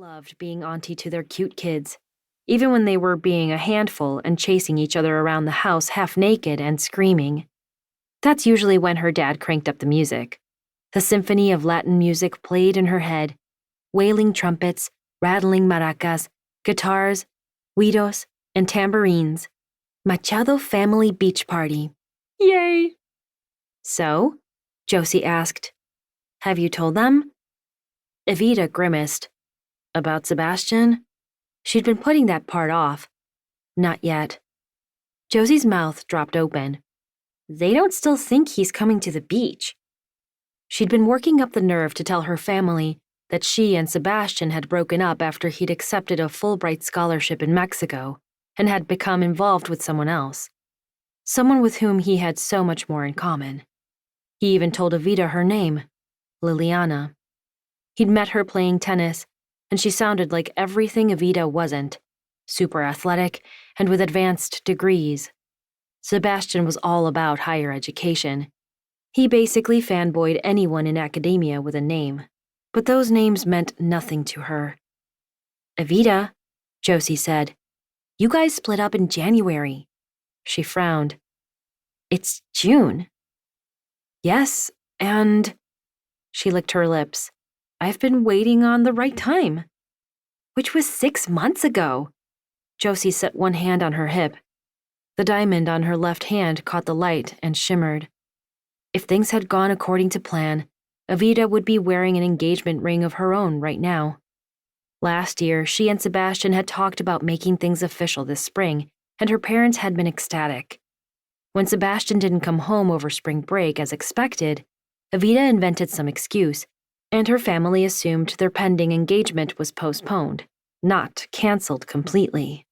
loved being auntie to their cute kids, even when they were being a handful and chasing each other around the house half naked and screaming. That's usually when her dad cranked up the music. The symphony of Latin music played in her head, wailing trumpets, rattling maracas, guitars, güiros, and tambourines. Machado family beach party. Yay! So? Josie asked. Have you told them? Evita grimaced. About Sebastian? She'd been putting that part off. Not yet. Josie's mouth dropped open. They don't still think he's coming to the beach. She'd been working up the nerve to tell her family that she and Sebastian had broken up after he'd accepted a Fulbright scholarship in Mexico and had become involved with someone else. Someone with whom he had so much more in common. He even told Evita her name, Liliana. He'd met her playing tennis, and she sounded like everything Evita wasn't, super athletic and with advanced degrees. Sebastian was all about higher education. He basically fanboyed anyone in academia with a name, but those names meant nothing to her. Evita, Josie said, you guys split up in January. She frowned. It's June. Yes, and... She licked her lips. I've been waiting on the right time. Which was 6 months ago. Josie set one hand on her hip. The diamond on her left hand caught the light and shimmered. If things had gone according to plan, Evita would be wearing an engagement ring of her own right now. Last year, she and Sebastian had talked about making things official this spring, and her parents had been ecstatic. When Sebastian didn't come home over spring break as expected, Evita invented some excuse, and her family assumed their pending engagement was postponed, not canceled completely.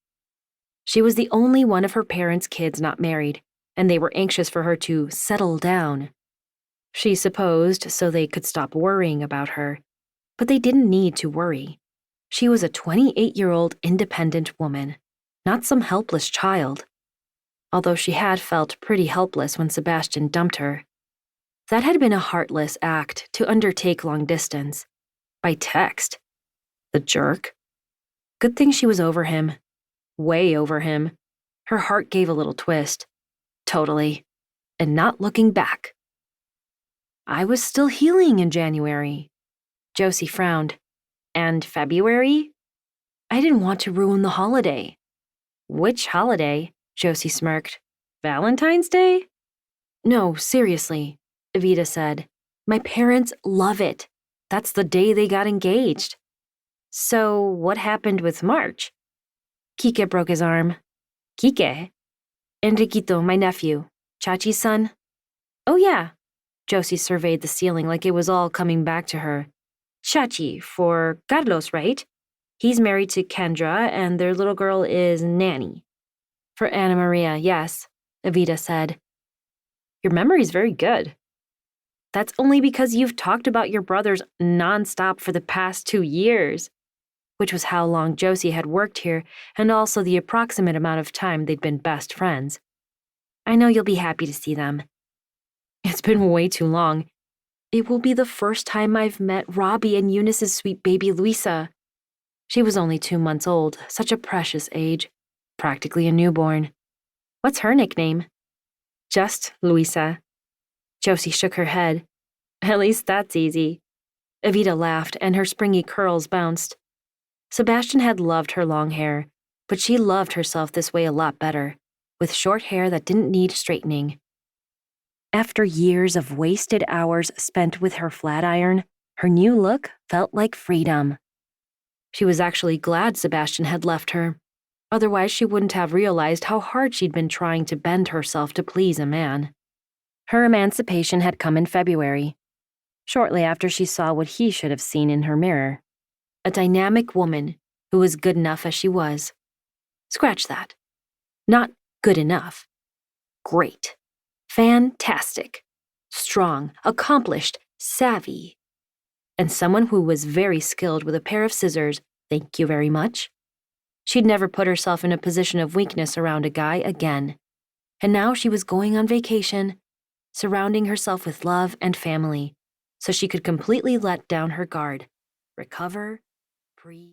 She was the only one of her parents' kids not married, and they were anxious for her to settle down. She supposed so they could stop worrying about her, but they didn't need to worry. She was a 28-year-old independent woman, not some helpless child. Although she had felt pretty helpless when Sebastian dumped her. That had been a heartless act to undertake long distance. By text. The jerk. Good thing she was over him. Way over him. Her heart gave a little twist. Totally. And not looking back. I was still healing in January. Josie frowned. And February? I didn't want to ruin the holiday. Which holiday? Josie smirked. Valentine's Day? No, seriously, Evita said. My parents love it. That's the day they got engaged. So what happened with March? Kike broke his arm. Kike? Enriquito, my nephew. Chachi's son? Oh yeah. Josie surveyed the ceiling like it was all coming back to her. Chachi, for Carlos, right? He's married to Kendra, and their little girl is Nanny. For Anna Maria, yes, Evita said. Your memory's very good. That's only because you've talked about your brothers nonstop for the past 2 years, which was how long Josie had worked here and also the approximate amount of time they'd been best friends. I know you'll be happy to see them. It's been way too long. It will be the first time I've met Robbie and Eunice's sweet baby Luisa. She was only 2 months old, such a precious age. Practically a newborn. What's her nickname? Just Luisa. Josie shook her head. At least that's easy. Evita laughed, and her springy curls bounced. Sebastian had loved her long hair, but she loved herself this way a lot better, with short hair that didn't need straightening. After years of wasted hours spent with her flat iron, her new look felt like freedom. She was actually glad Sebastian had left her. Otherwise, she wouldn't have realized how hard she'd been trying to bend herself to please a man. Her emancipation had come in February, shortly after she saw what he should have seen in her mirror. A dynamic woman who was good enough as she was. Scratch that. Not good enough. Great. Fantastic. Strong, accomplished, savvy. And someone who was very skilled with a pair of scissors, thank you very much. She'd never put herself in a position of weakness around a guy again. And now she was going on vacation, surrounding herself with love and family, so she could completely let down her guard, recover, breathe.